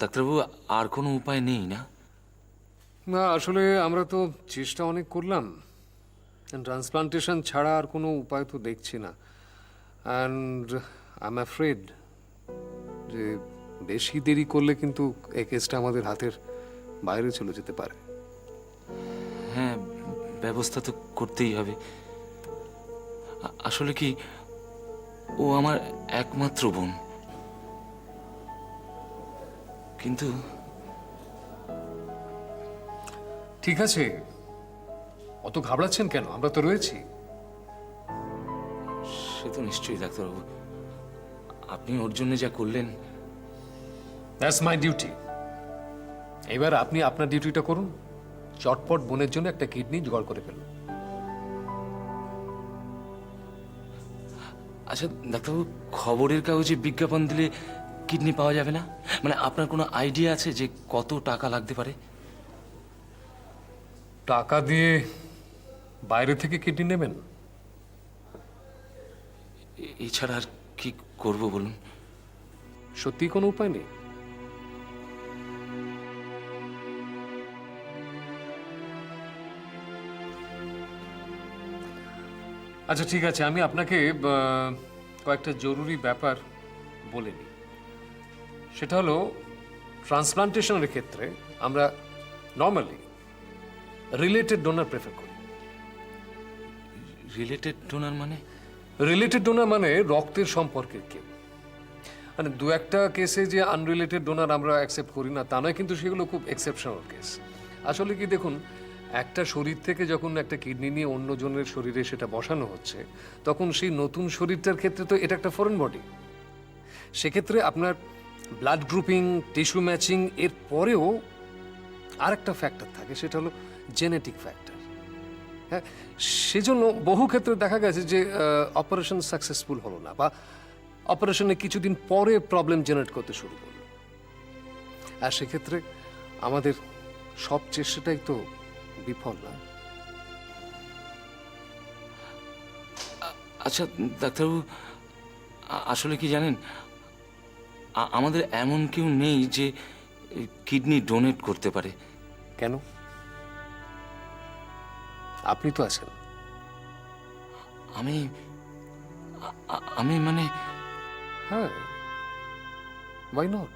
ডাক্তারবাবু, আর কোনো উপায় নেই না? না, আসলে আমরা তো চেষ্টা অনেক করলাম, ট্রান্সপ্লান্টেশন ছাড়া আর কোনো উপায় তো দেখছি না। অ্যান্ড আই এম অ্যাফ্রেড যে বেশি দেরি করলে কিন্তু এই কেসটা আমাদের হাতের বাইরে চলে যেতে পারে। হ্যাঁ, ব্যবস্থা তো করতেই হবে। আসলে কি, ও আমার একমাত্র বোন, কিন্তু ঠিক আছে, অত ঘাবড়াচ্ছেন কেন? আমরা তো রয়েছি। সে তো নিশ্চয়ই ডাক্তারবাবু, আপনি ওর জন্য যা করলেন। That's my duty. এবার আপনি আপনার ডিউটিটা করুন, চটপট বোনের জন্য একটা কিডনি জোগাড় করে ফেলুন। আচ্ছা ডাক্তারবাবু, খবরের কাগজে বিজ্ঞাপন দিলে কিডনি পাওয়া যাবে না? মানে আপনার কোনো আইডিয়া আছে যে কত টাকা লাগতে পারে? টাকা দিয়ে বাইরে থেকে কিডনি নেবেন? এছাড়া আর কি করব বলুন? সত্যি কোনো উপায় নেই? আচ্ছা ঠিক আছে, আমি আপনাকে কয়েকটা জরুরি ব্যাপার বলে নিই। সেটা হলো, ট্রান্সপ্লান্টেশনের ক্ষেত্রে আমরা নর্মালি রিলেটেড ডোনার প্রেফার করি। রিলেটেড ডোনার মানে? রিলেটেড ডোনার মানে রক্তের সম্পর্কের কেউ। মানে দু একটা কেসে যে আনরিলেটেড ডোনার আমরা অ্যাকসেপ্ট করি না তা নয়, কিন্তু সেগুলো খুব এক্সেপশনাল কেস। আসলে কি দেখুন, একটা শরীর থেকে যখন একটা কিডনি নিয়ে অন্য জনের শরীরে সেটা বসানো হচ্ছে, তখন সেই নতুন শরীরটার ক্ষেত্রে তো এটা একটা ফরেন বডি। সেক্ষেত্রে আপনার ব্লাড গ্রুপিং, টিস্যু ম্যাচিং এর পরেও আরেকটা ফ্যাক্টর থাকে, সেটা হলো জেনেটিক ফ্যাক্টর। হ্যাঁ, সেজন্য বহু ক্ষেত্রে দেখা গেছে যে অপারেশন সাকসেসফুল হলো না, বা অপারেশনে কিছুদিন পরে প্রবলেম জেনারেট করতে শুরু করলো। আর সেক্ষেত্রে আমাদের সব চেষ্টাটাই তো বিফল না? আচ্ছা ডাক্তারবাবু, আসলে কি জানেন, আমাদের এমন কেউ নেই যে কিডনি ডোনেট করতে পারে। কেন? আপনি তো আছেন। আমি আমি মানে হ্যাঁ, ওয়াই নট?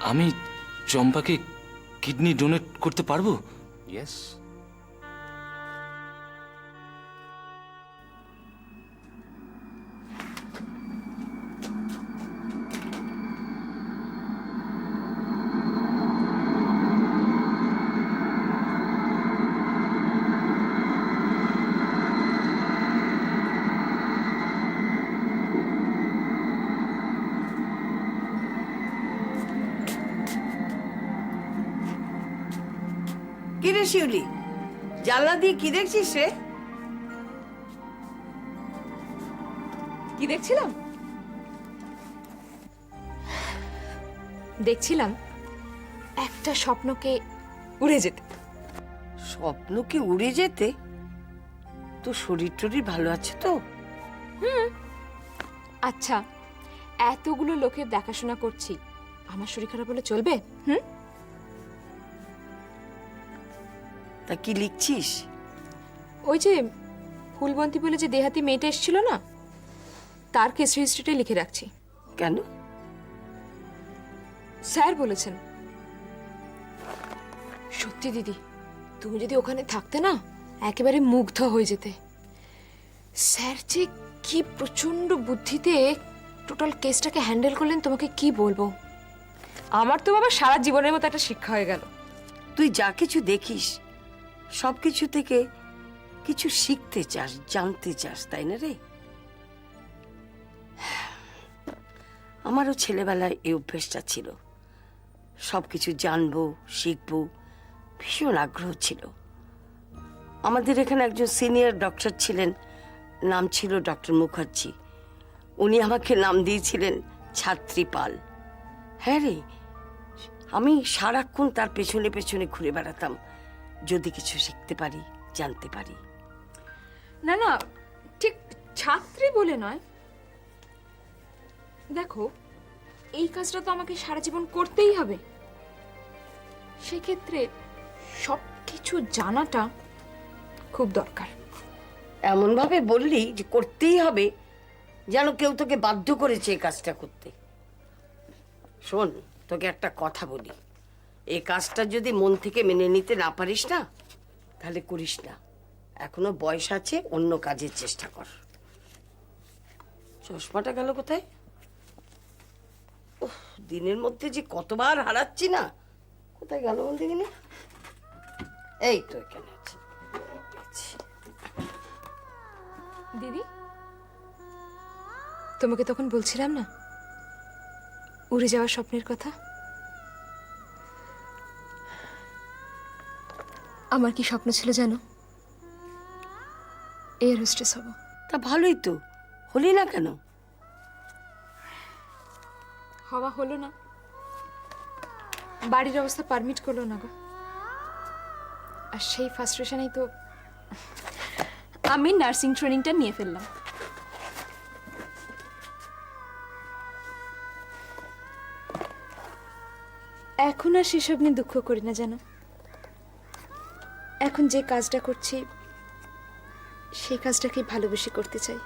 আমি চম্পাকে কিডনি ডোনেট করতে পারবো? ইয়েস। কিরে শিউলি, জানলা দিয়ে কি দেখছিস রে? কি দেখছিলাম? দেখছিলাম একটা স্বপ্নকে উড়ে যেতে। স্বপ্ন কি উড়ে যেতে? তো শরীর টরীর ভালো আছে তো? আচ্ছা, এতগুলো লোকের দেখাশোনা করছি, আমার শরীর খারাপ হলে চলবে? তা কি লিখছিস? ওই যে ফুলবন্তী বলে যে দেহাতি মেয়েটা এসেছিল না, তার কেস হিস্ট্রিটাই লিখে রাখছি। কেন? স্যার বলেছেন। সত্যি দিদি, তুমি যদি ওখানে থাকতে না, একেবারে মুগ্ধ হয়ে যেতে। স্যার যে কি প্রচন্ড বুদ্ধিতে টোটাল কেসটাকে হ্যান্ডেল করলেন, তোমাকে কি বলবো। আমার তো বাবা সারা জীবনের মতো একটা শিক্ষা হয়ে গেল। তুই যা কিছু দেখিস সব কিছু থেকে কিছু শিখতে চাস, জানতে চাস, তাই না রে? আমারও ছেলেবেলায় এই অভ্যেসটা ছিল। সবকিছু জানবো, শিখবো, ভীষণ আগ্রহ ছিল। আমাদের এখানে একজন সিনিয়র ডক্টর ছিলেন, নাম ছিল ডক্টর মুখার্জি। উনি আমাকে নাম দিয়েছিলেন ছাত্রী পাল। হ্যাঁ রে, আমি সারাক্ষণ তার পেছনে পেছনে ঘুরে বেড়াতাম, যদি কিছু শিখতে পারি, জানতে পারি। না না, ঠিক ছাত্রী বলে নয়, দেখো, এই কাজটা তো আমাকে সারা জীবন করতেই হবে। সেক্ষেত্রে সব কিছু জানাটা খুব দরকার। এমন ভাবে বললি যে করতেই হবে, যেন কেউ তোকে বাধ্য করেছে এই কাজটা করতে। শোন, তোকে একটা কথা বলি, এই কাজটা যদি মন থেকে মেনে নিতে না পারিস না, তাহলে করিস না। এখনো বয়স আছে, অন্য কাজের চেষ্টা কর। চশমাটা গেল কোথায়? উফ, দিনের মধ্যে যে কতবার হারাচ্ছি না। কোথায় গেল বলতে গেলে? এই তো এখানে আছে। দিদি, তোমাকে তখন বলছিলাম না উড়ে যাওয়ার স্বপ্নের কথা? আমার কি স্বপ্ন ছিল জানো? এয়ার হোস্টেস হব। তা ভালোই তো, হলি না কেন? হওয়া হলো না, বাড়ির অবস্থা পারমিট করলো না গো। আর সেই ফ্রাস্ট্রেশনেই তো আমি নার্সিং ট্রেনিংটা নিয়ে ফেললাম। এখন আর সেসব নিয়ে দুঃখ করি না জানো। এখন যে কাজটা করছি সেই কাজটাকে ভালোবেসে করতে চাই।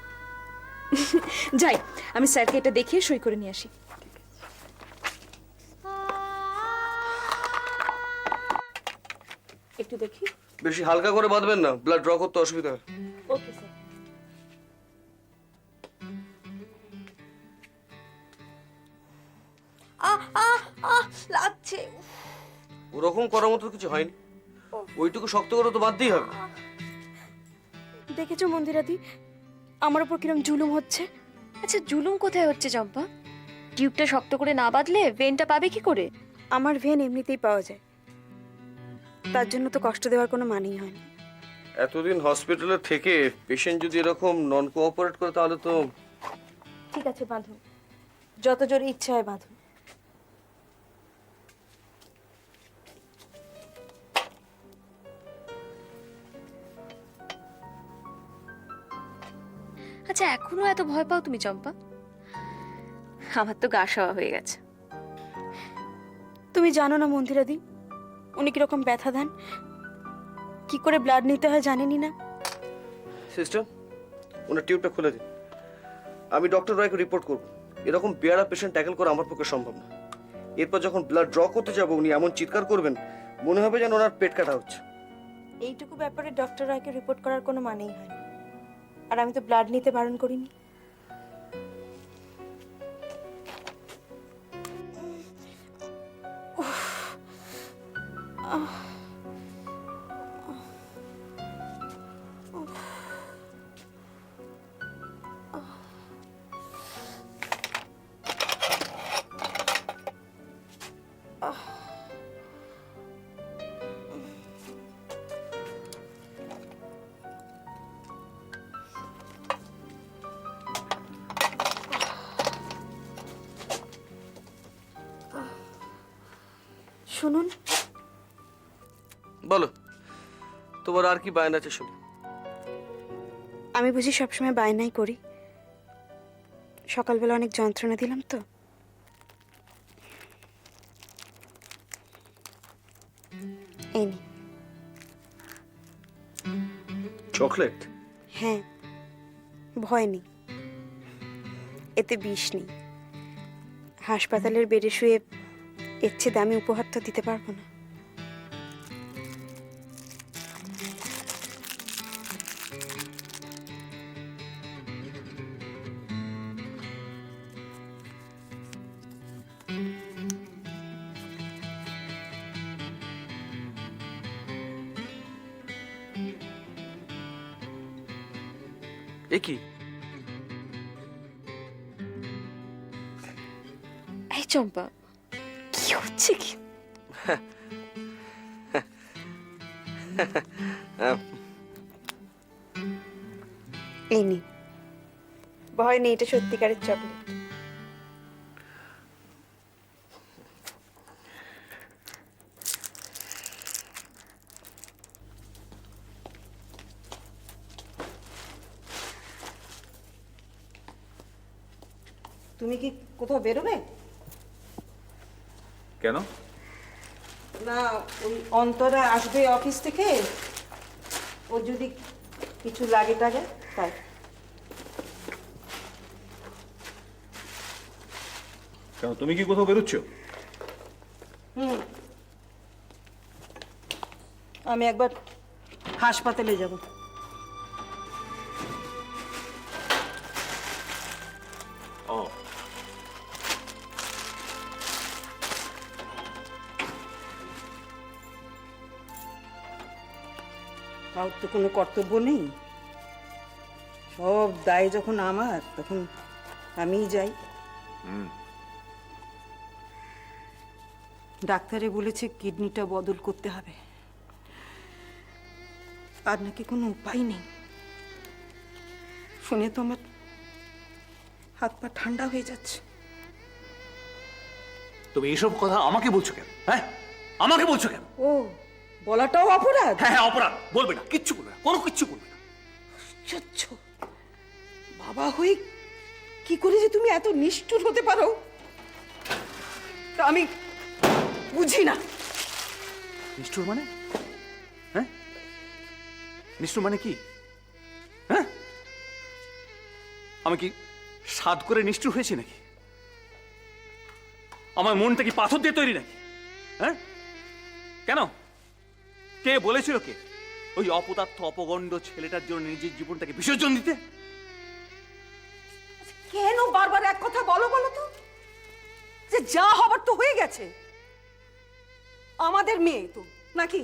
যাই, আমি স্যারকে এটা দেখিয়ে সই করে নিয়ে আসি। একটু দেখি। বেশি হালকা করে বাঁধবেন না, ব্লাড ড্র করতে অসুবিধা হয়। Okay sir. লাগছে। ওরকম করার মতো কিছু হয়নি, ওইটুকু শক্ত করে তো বাঁধতেই হবে। দেখেছো মন্দিরাদি, আমার উপর কিরম জুলুম হচ্ছে? আচ্ছা, জুলুম কোথায় হচ্ছে চম্পা? টিউবটা শক্ত করে না বাঁধলে ভেনটা পাবে কি করে? আমার ভেন এমনিতেই পাওয়া যায়, তার জন্য তো কষ্ট দেওয়ার কোনো মানেই হয় না। এতদিন হসপিটালে থেকে পেশেন্ট যদি এরকম নন কোঅপারেট করে তাহলে তো। ঠিক আছে, বাঁধুন, যত জোরে ইচ্ছা হয় বাঁধুন। আচ্ছা, এখনো এত ভয় পাও তুমি চম্পা? আমার তো গা সওয়া হয়ে গেছে। তুমি জানো না মন্দিরাদি, উনি কিরকম ব্যথা দেন, কি করে ব্লাড নিতে হয় জানেনই না। সিস্টার, ওনার টিউবটা খুলে দিন, আমি ডক্টর রায়কে রিপোর্ট করব। এরকম বেয়ারা পেশেন্ট ট্যাকেল করা আমার পক্ষে সম্ভব না। এরপর যখন ব্লাড ড্র করতে যাব উনি এমন চিৎকার করবেন মনে হবে যেন ওনার পেট কাটা হচ্ছে। এইটুকু ব্যাপারে ডক্টর রায়কে রিপোর্ট করার কোনো মানেই হয় না। আর আমি তো ব্লাড নিতে বারণ করিনি। শুনুন, বলো, তোমার আর কি বায়না আছে শুনি। আমি বুঝি সবসময় বায়নাই করি? সকালবেলা অনেক যন্ত্রণা দিলাম তো। এই নিন। চকলেট? হ্যাঁ, ভয় নেই, এতে বিষ নেই। হাসপাতালের বেডে শুয়ে এর চেয়ে দামি উপহার তো দিতে পারবো না। এ কি? এই চম্পা, কি হচ্ছে কি? এই নিন, ভয় নেই, এটা সত্যিকারের চকলেট। তুমি কি কোথাও বেরোবে? কেন? না, ওই অন্তরা আসবে অফিস থেকে, ও যদি কিছু লাগে টাগে তাই। কেন, তুমি কি কোথাও বেরোচ্ছ? আমি একবার হাসপাতালে যাব। ও, কারোর তো কোনো কর্তব্য নেই, সব দায় যখন আমার তখন আমিই যাই। ডাক্তারে বলেছে কিডনিটা বদল করতে হবে, আর নাকি কোনো উপায় নেই। শুনে তো আমার হাত পা ঠান্ডা হয়ে যাচ্ছে। তুমি এইসব কথা আমাকে বলছো কেন? হ্যাঁ, আমাকে বলছো কেন? ও, বলাটাও অপরাধ? হ্যাঁ হ্যাঁ, অপরাধ। বলবে না, কিচ্ছু করবে না, কোনো কিচ্ছু করবে না। আশ্চর্য, বাবা হয়ে কি করে যে তুমি এত নিষ্ঠুর হতে পারো তা আমি বুঝি না। নিষ্ঠুর মানে? হ্যাঁ, নিষ্ঠুর মানে কি? হ্যাঁ, আমি কি সাধ করে নিষ্ঠুর হয়েছি নাকি? আমার মনটা কি পাথর দিয়ে তৈরি নাকি? হ্যাঁ, কেন? কে বলেছিল, কে ওই অপদার্থ অপগণ্ড ছেলেটার জন্য নিজের জীবনটাকে বিসর্জন দিতে? কেন বারবার এক কথা বলো বলো তো? যে যা হবার তো হয়ে গেছে, আমাদের মেয়ে তো নাকি,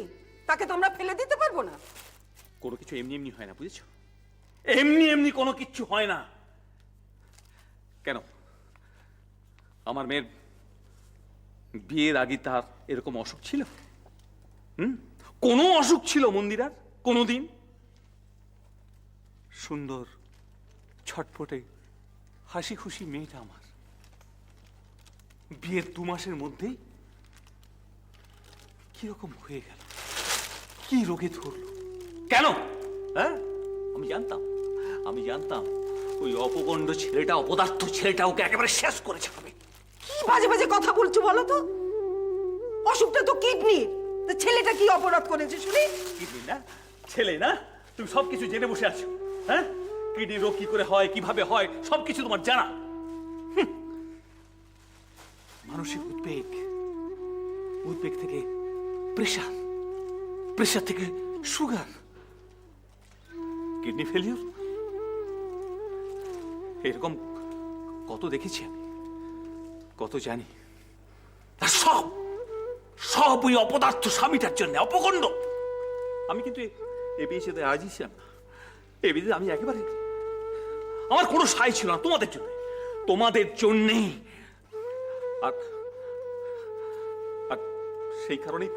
তাকে তো আমরা ফেলে দিতে পারবো না। কোনো কিছু এমনি এমনি হয় না, বুঝেছো? এমনি এমনি কোনো কিচ্ছু হয় না। কেন, আমার মেয়ের বিয়ের আগে তার এরকম অসুখ ছিল? কোনো অসুখ ছিল মন্দিরার কোনোদিন? সুন্দর ছটফটে হাসি খুশি মেয়েটা আমার বিয়ের 2 মাসের মধ্যেই কিরকম হয়ে গেল, কি রোগে ধরলো? কেন? হ্যাঁ, আমি জানতাম ওই অপগণ্ড ছেলেটা, অপদার্থ ছেলেটা ওকে একেবারে শেষ করে ছাড়বে। কি বাজে বাজে কথা বলছো বলো তো? অসুখটা তো কিডনির, ছেলেটা কি অপরাধ করেছে শুনি? কিডনি না, ছেলে না? তুমি সবকিছু জেনে বসে আছো। হ্যাঁ, কিডনি রোগ কি করে হয়, কিভাবে হয়, সবকিছু তোমার জানা। মানসিক উদ্বেগ, উদ্বেগ থেকে প্রেশার, প্রেশার থেকে সুগার, কিডনি ফেলিওর, এরকম কত দেখেছি আমি, কত জানি। আর সব সব ওই অপদার্থ স্বামীটার জন্য, অপগণ্ড। আমি কিন্তু এ বিয়ে সাথে রাজি ছিলাম না। এ বিয়ে আমি একেবারে, আমার কোনো সাই ছিল না তোমাদের জন্য, তোমাদের জন্যেই। আর আর সেই কারণেই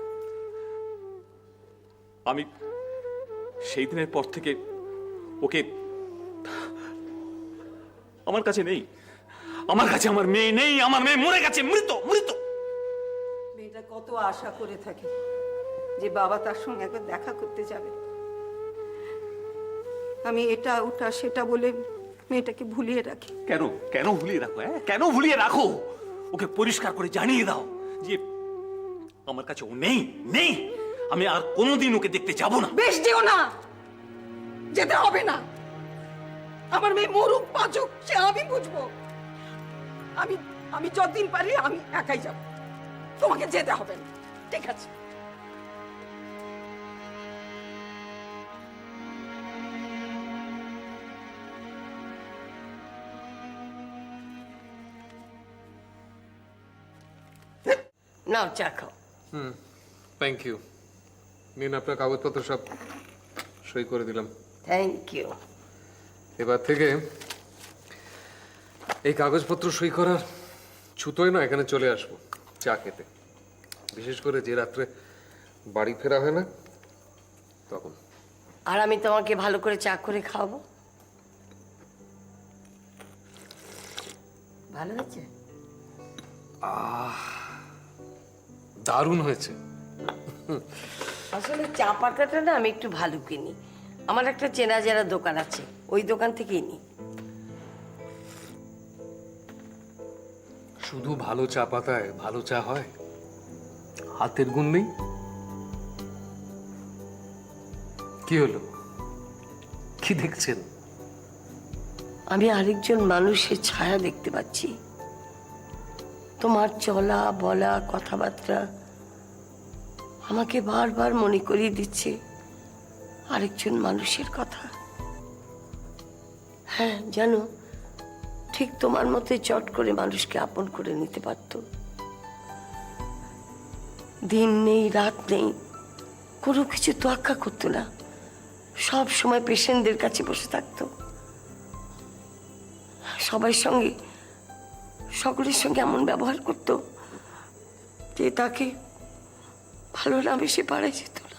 আমি সেই দিনের পর থেকে ওকে, আমার কাছে নেই, আমার কাছে আমার মেয়ে নেই, আমার মেয়ে মরে গেছে, মৃত মৃত। মেয়েটা কত আশা করে থাকে যে বাবা তার সঙ্গে একবার দেখা করতে যাবে। আমি এটা ওটা সেটা বলে মেয়েটাকে ভুলিয়ে রাখি। কেন, কেন ভুলিয়ে রাখো? হ্যাঁ, কেন ভুলিয়ে রাখো? ওকে পরিষ্কার করে জানিয়ে দাও যে আমার কাছে ও নেই, নেই, আমি আর কোনোদিন ওকে দেখতে যাব না। বেশ, যেও না, যেতে হবে না। আমার মেয়ে মরুক বাঁচুক সে আমি বুঝবো। আমি আমি যতদিন পারি আমি একাই যাব, তোমাকে যেতে হবে না, ঠিক আছে? নাও চা খাও। Thank you. নিন, আপনার কাগজপত্র সব সই করে দিলাম। Thank you. এবার থেকে এই কাগজপত্র সই করার ছুতোয় না এখানে চলে আসবো চা খেতে, বিশেষ করে যে রাত্রে বাড়ি ফেরা হয় না তখন। আর আমি তোমাকে ভালো করে চা করে খাওয়াবো। ভালো হয়েছে? দারুণ হয়েছে। আসলে চা পাতাটা না আমি একটু ভালো কিনি, আমার একটা চেনা জানা দোকান আছে, ওই দোকান থেকেই নিই। শুধু ভালো চা পাতায় ভালো চা হয়? হাতের গুণ নেই? কি হলো, কি দেখছেন? আমি আরেকজন মানুষের ছায়া দেখতে পাচ্ছি। তোমার চলা বলা কথাবার্তা আমাকে বারবার মনে করিয়ে দিচ্ছে আরেকজন মানুষের কথা। হ্যাঁ জানো, ঠিক তোমার মতোই চট করে মানুষকে আপন করে নিতে পারতো। দিন নেই রাত নেই, কোনো কিছু তোয়াক্কা করতো না, সব সময় পেশেন্টদের কাছে বসে থাকতো। সবার সঙ্গে, সকলের সঙ্গে এমন ব্যবহার করতো যে তাকে ভালো না বেশি পারা যেত না।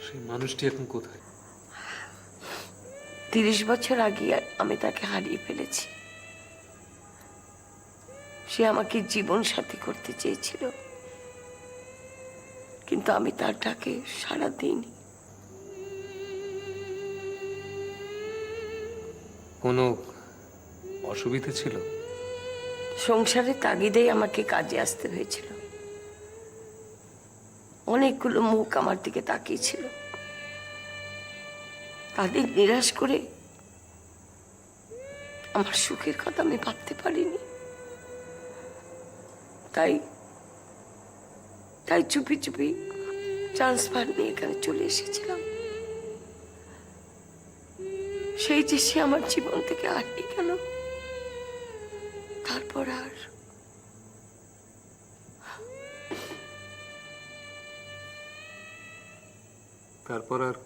সেই মানুষটি এখন কোথায়? 30 বছর আগে আমি তাকে হারিয়ে ফেলেছি। সে আমাকে জীবন সাথী করতে চেয়েছিল, কিন্তু আমি তার ডাকে সাড়া দিইনি। কোনো অসুবিধা ছিল? সংসারের তাগিদেই আমাকে কাজে আসতে হয়েছিল। অনেকগুলো মুখ আমার দিকে তাকিয়েছিল, তাদের নিরাশ করে আমার সুখের কথা আমি ভাবতে পারিনি। তাই তাই চুপি চুপি ট্রান্সফার নিয়ে এখানে চলে এসেছিলাম। সেই যে সে আমার জীবন থেকে হারিয়ে গেল, তারপর আর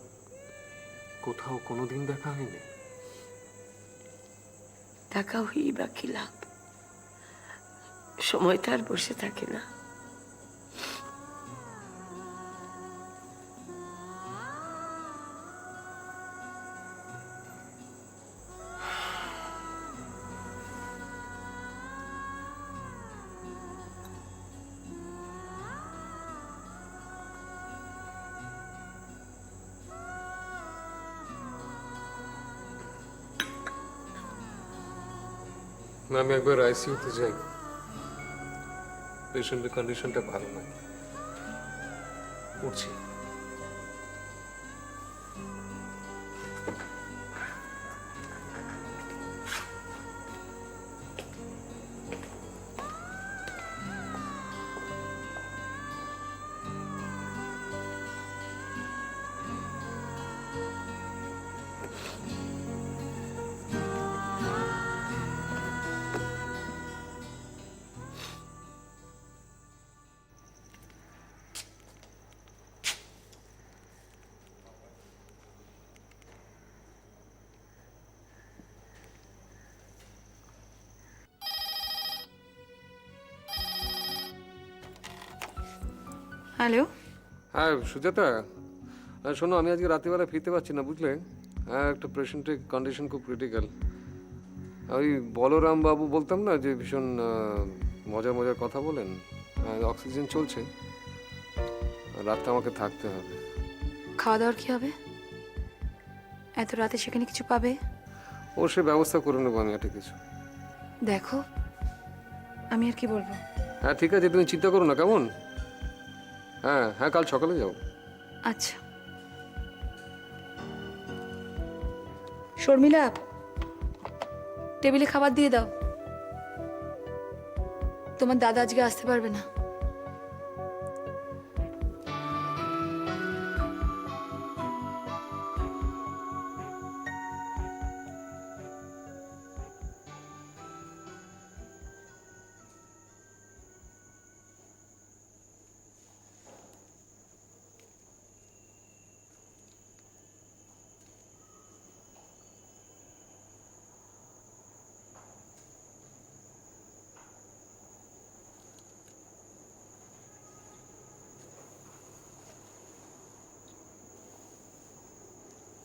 কোথাও কোনোদিন দেখা হয়নি? দেখা হই বা কি লাভ, সময় তো আর বসে থাকে না। আমি একবার আইসিইউতে যাই, পেশেন্টের কন্ডিশনটা ভালো নয়, উঠছি। হ্যালো, হ্যাঁ সুজাতা, শোনো, আমি আজকে রাত্রিবেলা ফিরতে পারছি না, বুঝলে? হ্যাঁ, একটা পেশেন্টের কন্ডিশন খুব ক্রিটিক্যাল। ওই বলরাম বাবু বলতাম না, যে ভীষণ মজার মজার কথা বলেন। অক্সিজেন চলছে, রাতটা আমাকে থাকতে হবে। খাওয়া দাওয়ার কি হবে? এত রাতে সেখানে কিছু পাবে? ও সে ব্যবস্থা করে নেবো আমি একটা কিছু। দেখো, আমি আর কি বলবো। হ্যাঁ ঠিক আছে, তুমি চিন্তা করো না, কেমন? হ্যাঁ হ্যাঁ, কাল সকালে যাও। আচ্ছা। শর্মিলা, টেবিলে খাবার দিয়ে দাও। তোমার দাদা আজকে আসতে পারবে না।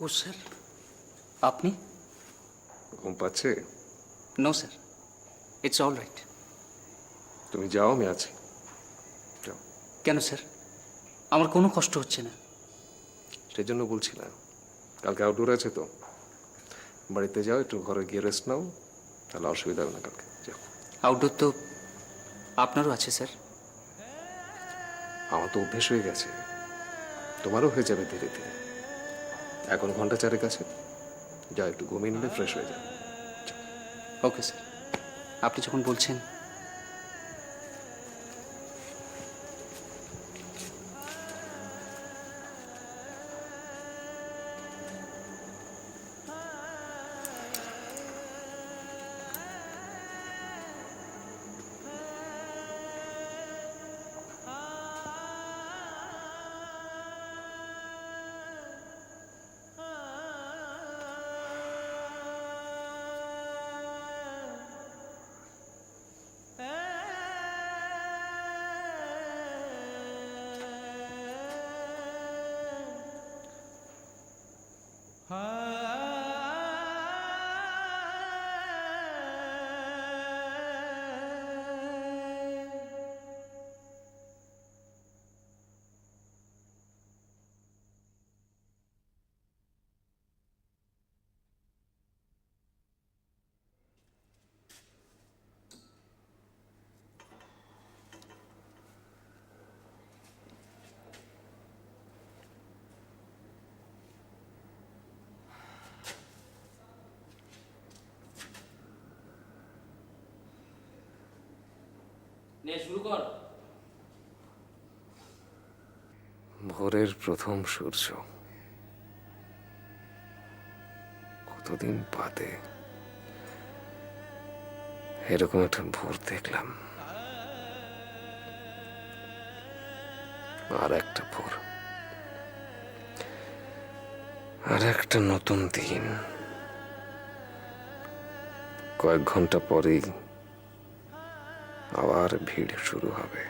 ও স্যার, আপনি? ঘুম পাচ্ছে? No sir, it's all right. তুমি যাও, আমি আছি। যাও। কেন স্যার? আমার কোনো কষ্ট হচ্ছে না। সেই জন্য বলছিলাম, কালকে আউটডোর আছে তো, বাড়িতে যাও, একটু ঘরে গিয়ে রেস্ট নাও, তাহলে অসুবিধা হবে না কালকে। যাও। আউটডোর তো আপনারও আছে স্যার। আমার তো অভ্যেস হয়ে গেছে, তোমারও হয়ে যাবে ধীরে ধীরে। এখন ঘন্টা 4 আছে, যাও একটু ঘুমিয়ে নিলে ফ্রেশ হয়ে যাবে। ওকে স্যার, আপনি যখন বলছেন। শুরু কর। ভোরের প্রথম সূর্য, কতদিন বাদে এরকম একটা ভোর দেখলাম। আর একটা ভোর, আর একটা নতুন দিন। কয়েক ঘন্টা পরেই আবার ভিড় শুরু হবে।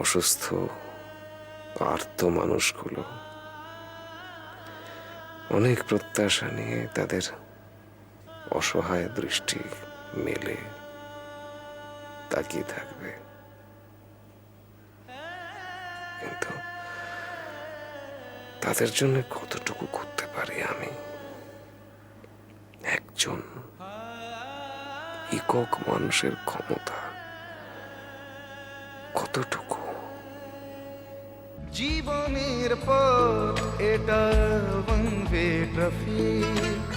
অসুস্থ আর্ত মানুষগুলো অনেক প্রত্যাশা নিয়ে তাদের অসহায় দৃষ্টি মেলে তাকিয়ে থাকবে, কিন্তু তাদের জন্য কতটুকু করতে পারি আমি, একজন একক মানুষের ক্ষমতা কতটুকু? জীবনের পথ এটা ওয়ান ওয়ে ট্রাফিক,